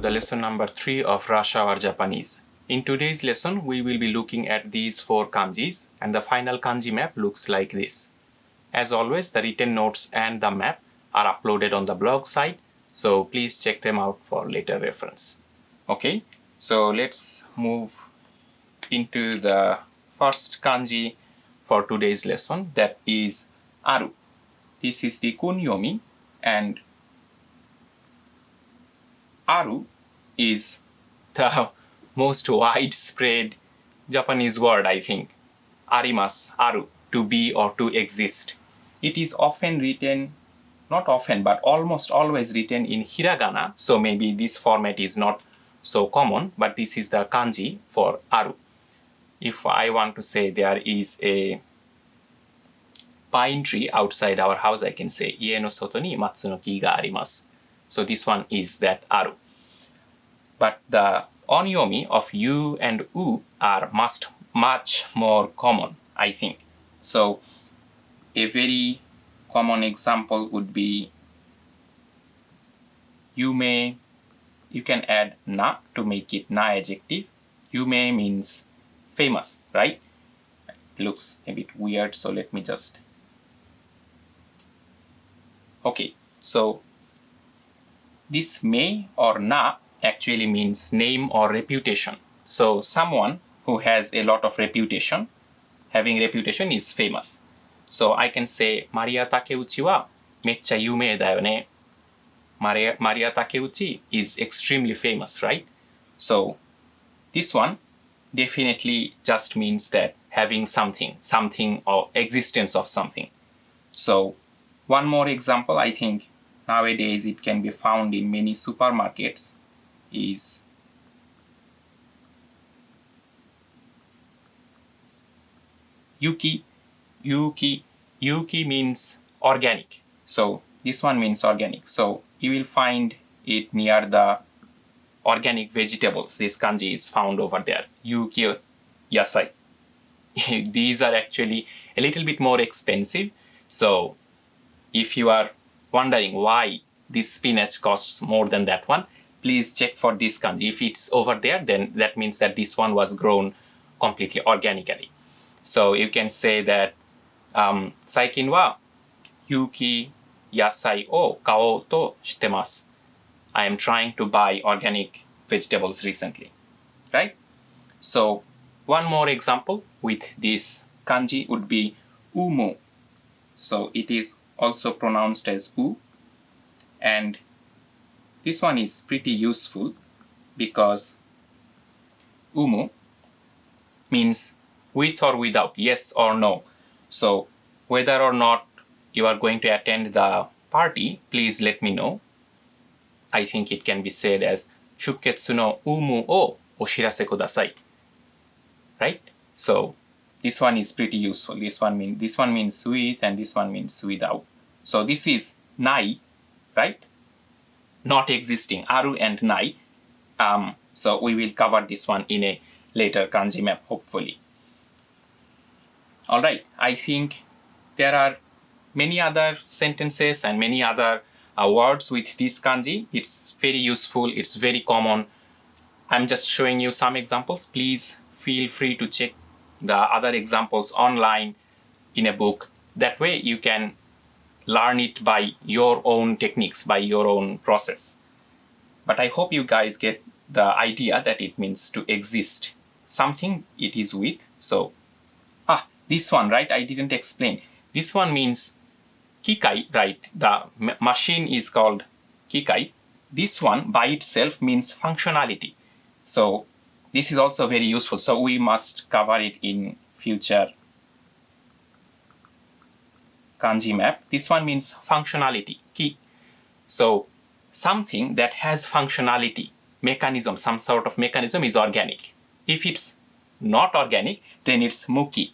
the lesson number 3 of Rush Hour Japanese. In today's lesson, we will be looking at these 4 kanjis, and the final kanji map looks like this. As always, the written notes and the map are uploaded on the blog site, so please check them out for later reference. Okay, so let's move into the first kanji for today's lesson, that is aru. This is the kunyomi, and aru is the most widespread Japanese word, I think. Arimasu, aru, to be or to exist. It is often written, not often, but almost always written in hiragana, so maybe this format is not so common, but this is the kanji for aru. If I want to say there is a pine tree outside our house, I can say ie no soto ni matsu no ki ga arimasu. So this one is that aru. But the onyomi of yu and u are much more common, I think. So a very common example would be yume. You can add na to make it na adjective. Yume means famous, right? It looks a bit weird, so let me just... Okay, so this me or na actually means name or reputation. So someone who has a lot of reputation, having reputation is famous. So I can say Maria Takeuchi wa meccha yumei da yo ne. Maria Takeuchi is extremely famous, right? So this one definitely just means that having something or existence of something. So one more example, I think nowadays it can be found in many supermarkets, is yuki. Yuki means organic. So this one means organic. So you will find it near the organic vegetables. This kanji is found over there. Yuki yasai. These are actually a little bit more expensive. So if you are wondering why this spinach costs more than that one, please check for this kanji. If it's over there, then that means that this one was grown completely organically. So you can say that saikin wa yuki yasai o kao to shitemasu. I am trying to buy organic vegetables recently, right? So one more example with this kanji would be umo. So it is also pronounced as u, and this one is pretty useful because umo means with or without, yes or no. So whether or not you are going to attend the party, please let me know. I think it can be said as shukketsu no umu o oshirase kudasai. Right? So this one is pretty useful. This one means with, and this one means without. So this is nai, right? Not existing, aru and nai. So we will cover this one in a later kanji map, hopefully. Alright, I think there are many other sentences and many other words with this kanji. It's very useful, it's very common. I'm just showing you some examples. Please feel free to check the other examples online in a book. That way you can learn it by your own techniques, by your own process. But I hope you guys get the idea that it means to exist. Something it is with. So, this one, right? I didn't explain. This one means kikai, right? The machine is called kikai. This one by itself means functionality. So this is also very useful. So we must cover it in future kanji map. This one means functionality, ki. So something that has functionality, mechanism, some sort of mechanism is organic. If it's not organic, then it's muki,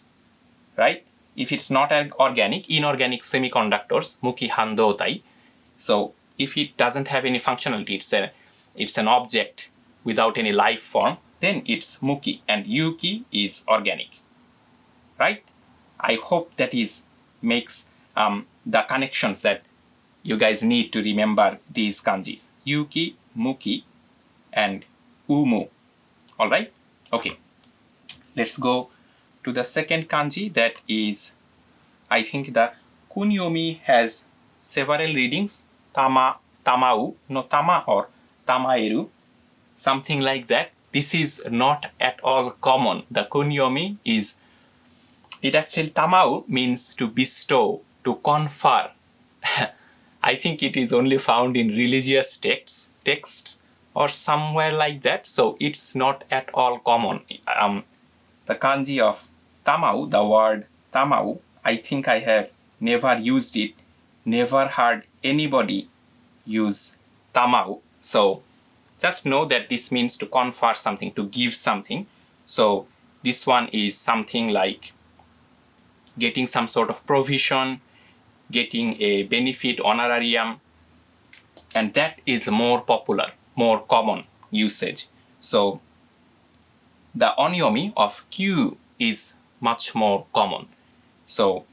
right? If it's not organic, inorganic semiconductors, muki handoutai. So if it doesn't have any functionality, it's an object without any life form, then it's muki, and yuki is organic, right? I hope that makes the connections that you guys need to remember these kanjis. Yuki, muki, and umu. Alright? Okay. Let's go to the second kanji, that is, I think the kunyomi has several readings. Tamau, no tama or tamaeru, something like that. This is not at all common. The kunyomi is, it actually, tamau means to bestow, to confer. I think it is only found in religious texts or somewhere like that. So it's not at all common. The kanji of tamau, the word tamau, I think I have never used it, never heard anybody use tamau. So just know that this means to confer something, to give something. So this one is something like getting some sort of provision, getting a benefit, honorarium, and that is more popular, more common usage. So the onyomi of Q is much more common. So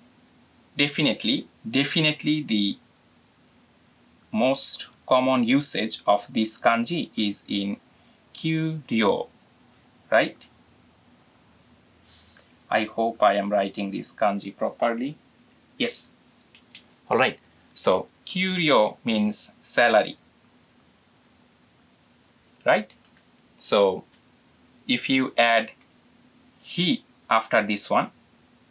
definitely the most common usage of this kanji is in Kyuryo, right? I hope I am writing this kanji properly. Yes. Alright. So Kyuryo means salary, right? So if you add hi after this one,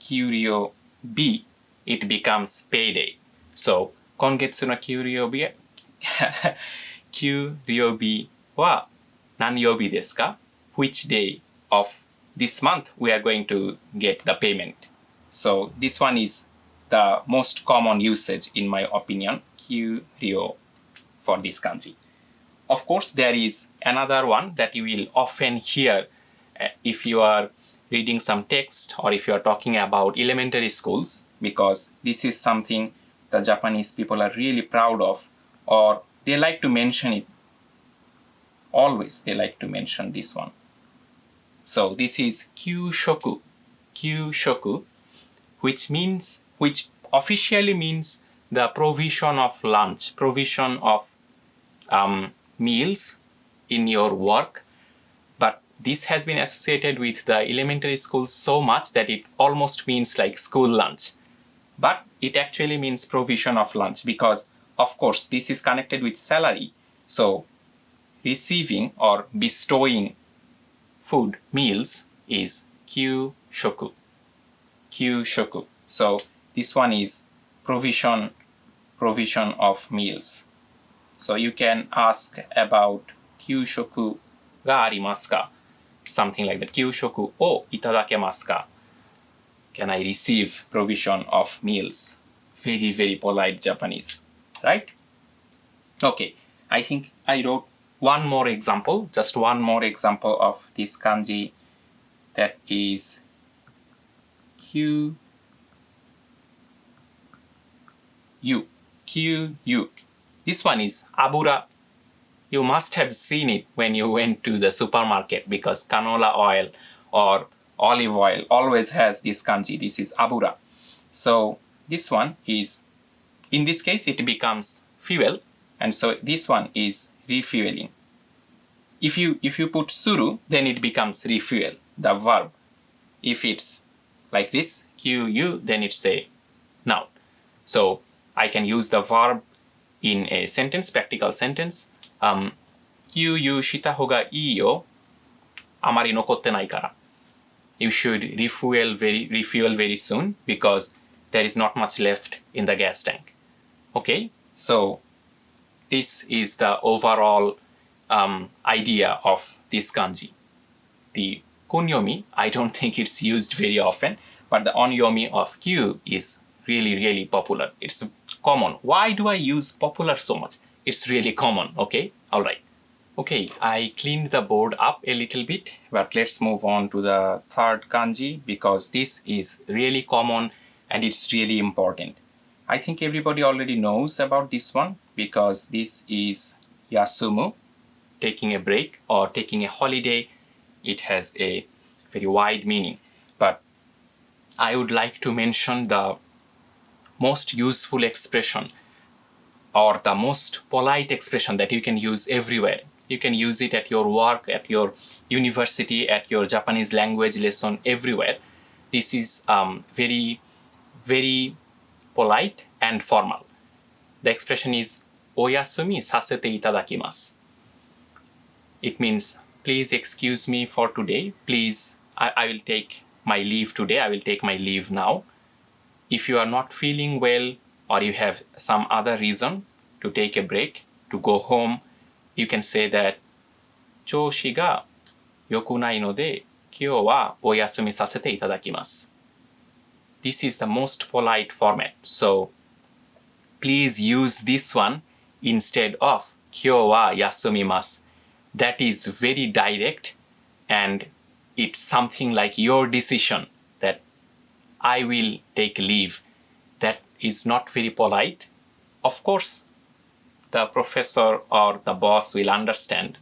Kyuryo B, it becomes payday. So 今月の給料日給料日は何曜日ですか? Which day of this month we are going to get the payment? So this one is the most common usage in my opinion, 給料 for this kanji. Of course, there is another one that you will often hear if you are reading some text or if you are talking about elementary schools, because this is something the Japanese people are really proud of, or they like to mention it. Always they like to mention this one. So this is kyushoku, which officially means the provision of lunch, provision of meals in your work. But this has been associated with the elementary schools so much that it almost means like school lunch. But it actually means provision of lunch because, of course, this is connected with salary. So receiving or bestowing food, meals, is kyushoku. Kyushoku. So this one is provision of meals. So you can ask about 給食がありますか? Something like that. 給食をいただけますか? Can I receive provision of meals? Very, very polite Japanese, right? Okay, I think I wrote one more example, just one more example of this kanji, that is Q-U. This one is abura. You must have seen it when you went to the supermarket because canola oil or olive oil always has this kanji. This is abura. So this one is, in this case, it becomes fuel, and so this one is refueling. If you put suru, then it becomes refuel, the verb. If it's like this, Q-U, then it's a noun. So I can use the verb in a sentence, practical sentence. 給油した方がいいよ。あまり残ってないから。You should refuel very soon because there is not much left in the gas tank. Okay, so this is the overall idea of this kanji. The kunyomi, I don't think it's used very often, but the onyomi of Q is really, really popular. It's common. Why do I use popular so much? It's really common, okay? Alright. Okay, I cleaned the board up a little bit, but let's move on to the third kanji because this is really common and it's really important. I think everybody already knows about this one because this is yasumu, taking a break or taking a holiday. It has a very wide meaning, but I would like to mention the most useful expression or the most polite expression that you can use everywhere You can use it at your work, at your university, at your Japanese language lesson, everywhere. This is very, very polite and formal. The expression is oyasumi sasete itadakimasu. It means, please excuse me for today. Please, I will take my leave today. I will take my leave now. If you are not feeling well or you have some other reason to take a break, to go home, you can say that 調子が良くないので今日はお休みさせていただきます。This is the most polite format. So please use this one instead of 今日は休みます。That is very direct and it's something like your decision that I will take leave. That is not very polite. Of course, the professor or the boss will understand.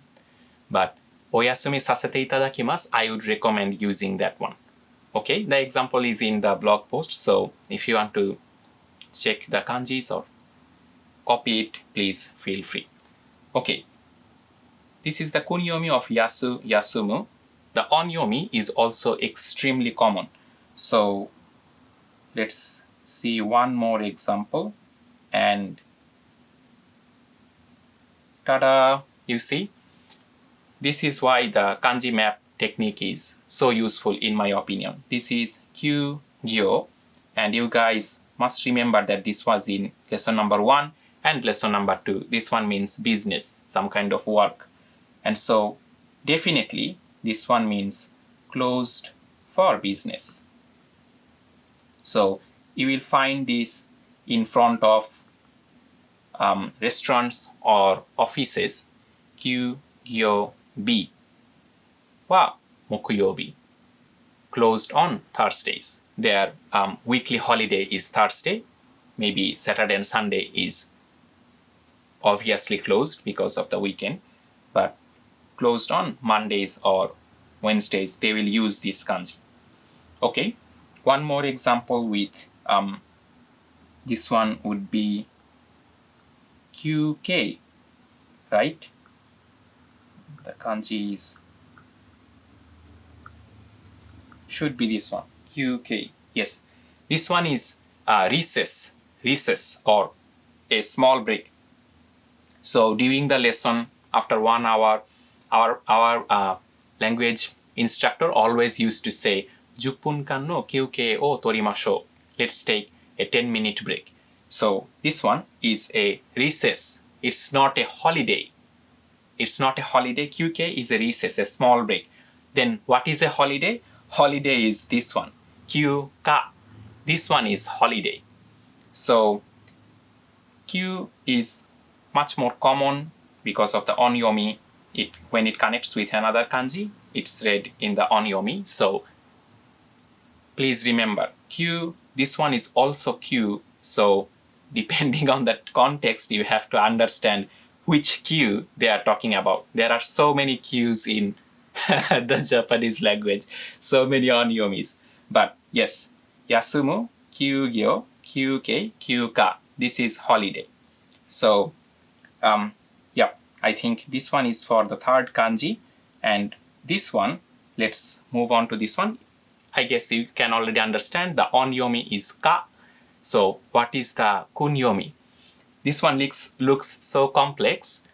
But お休みさせていただきます, I would recommend using that one. Okay, the example is in the blog post. So if you want to check the kanjis or copy it, please feel free. Okay, this is the kunyomi of yasu, yasumu. The onyomi is also extremely common. So let's see one more example. And ta-da! You see? This is why the kanji map technique is so useful in my opinion. This is Kyu-gyo, and you guys must remember that this was in lesson number 1 and lesson number 2. This one means business, some kind of work. And so definitely this one means closed for business. So you will find this in front of restaurants or offices. Kyu-gyo-bi wa mokuyobi. Closed on Thursdays. Their weekly holiday is Thursday. Maybe Saturday and Sunday is obviously closed because of the weekend. But closed on Mondays or Wednesdays, they will use this kanji. Okay, one more example with this one would be QK, right? The kanji should be this one, QK. Yes, this one is recess or a small break. So during the lesson, after 1 hour, our language instructor always used to say 10分間の休憩を取りましょう. Let's take a 10-minute break. So this one is a recess. It's not a holiday. It's not a holiday. QK is a recess, a small break. Then what is a holiday? Holiday is this one, QK. This one is holiday. So Q is much more common because of the onyomi. When it connects with another kanji, it's read in the onyomi. So please remember, Q, this one is also Q. So depending on the context, you have to understand which Q they are talking about. There are so many Qs in the Japanese language, so many onyomis. But yes, yasumu, kyugyo, kyukei, kyuka. This is holiday. So yeah, I think this one is for the third kanji. And this one, let's move on to this one. I guess you can already understand the onyomi is ka. So what is the kunyomi? This one looks so complex,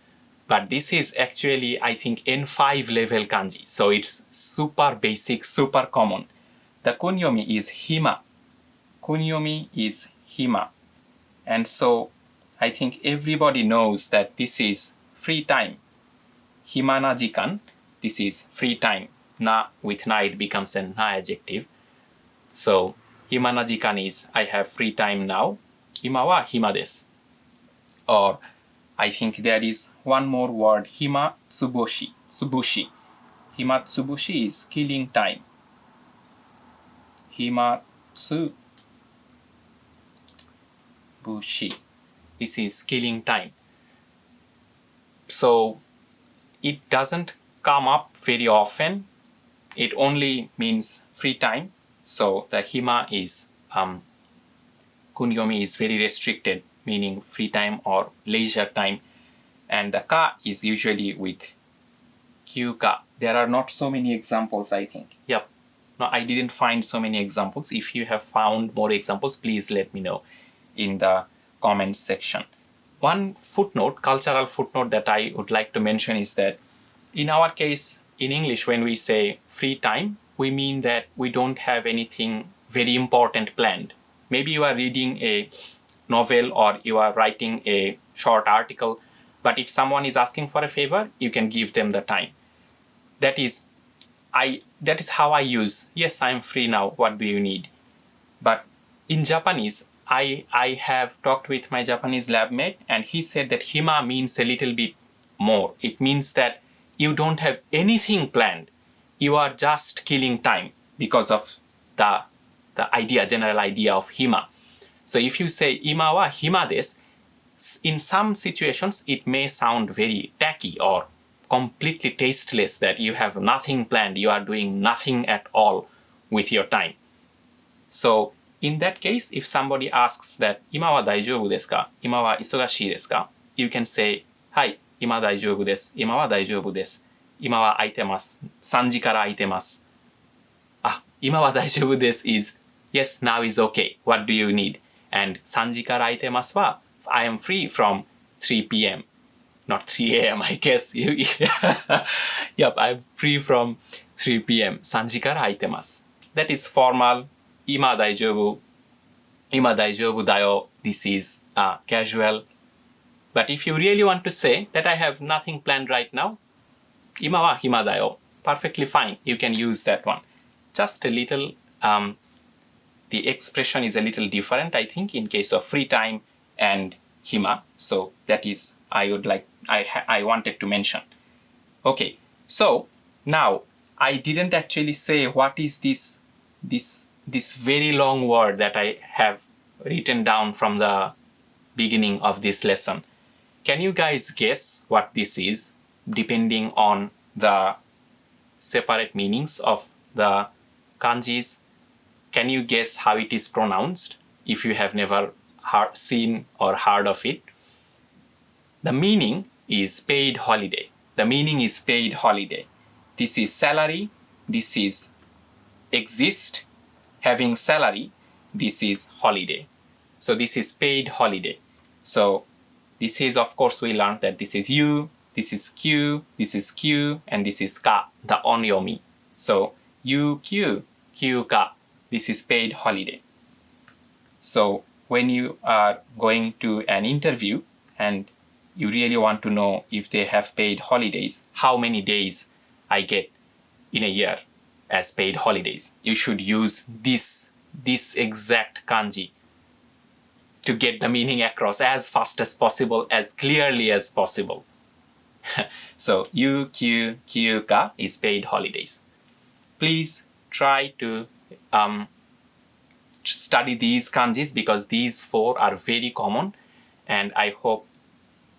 but this is actually, I think, N5 level kanji. So it's super basic, super common. The kunyomi is hima. Kunyomi is hima. And so I think everybody knows that this is free time. Hima na jikan, this is free time. Na with na, it becomes a na adjective. So hima na jikan is I have free time now. Ima wa hima desu. Or I think there is one more word, hima tsuboshi. Tsubushi. Hima tsubushi is killing time. Hima tsubushi. This is killing time. So it doesn't come up very often. It only means free time. So the hima is, kunyomi is very restricted, meaning free time or leisure time. And the ka is usually with Kyuka. There are not so many examples, I think. Yep. No, I didn't find so many examples. If you have found more examples, please let me know in the comments section. One footnote, cultural footnote that I would like to mention is that in our case, in English, when we say free time, we mean that we don't have anything very important planned. Maybe you are reading a novel or you are writing a short article, but if someone is asking for a favor, you can give them the time. That is how I use, yes, I'm free now, what do you need? But in Japanese, I have talked with my Japanese lab mate, and he said that hima means a little bit more. It means that you don't have anything planned. You are just killing time because of the general idea of hima. So if you say ima wa hima desu, in some situations it may sound very tacky or completely tasteless, that you have nothing planned, you are doing nothing at all with your time. So in that case, if somebody asks that 今は大丈夫ですか? 今は忙しいですか? You can say, はい、今大丈夫です。今は大丈夫です。今は空いてます。3時から空いてます。今は大丈夫です is, yes, now is okay. What do you need? And 3時から空いてますは, I am free from 3 p.m. Not 3 a.m. I guess. Yep, I'm free from 3 p.m. 3時から空いてます。That is formal. 今大丈夫。今大丈夫だよ. This is casual. But if you really want to say that I have nothing planned right now, 今は暇だよ. Perfectly fine. You can use that one. Just a little, the expression is a little different, I think, in case of free time and hima. So that is, I wanted to mention. Okay, so now I didn't actually say what is this very long word that I have written down from the beginning of this lesson. Can you guys guess what this is, depending on the separate meanings of the kanjis? Can you guess how it is pronounced if you have never seen or heard of it? The meaning is paid holiday. The meaning is paid holiday. This is salary. This is exist. Having salary. This is holiday. So this is paid holiday. So this is, of course, we learned that this is you, this is Q, this is Q, and this is ka, the onyomi. So you Q, Q ka. This is paid holiday. So when you are going to an interview and you really want to know if they have paid holidays, how many days I get in a year as paid holidays, you should use this exact kanji to get the meaning across as fast as possible, as clearly as possible. So yu, kyu, kyu ka is paid holidays. Please try to study these kanjis because these 4 are very common, and I hope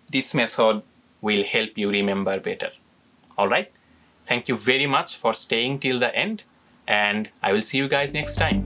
this method will help you remember better. Alright? Thank you very much for staying till the end, and I will see you guys next time.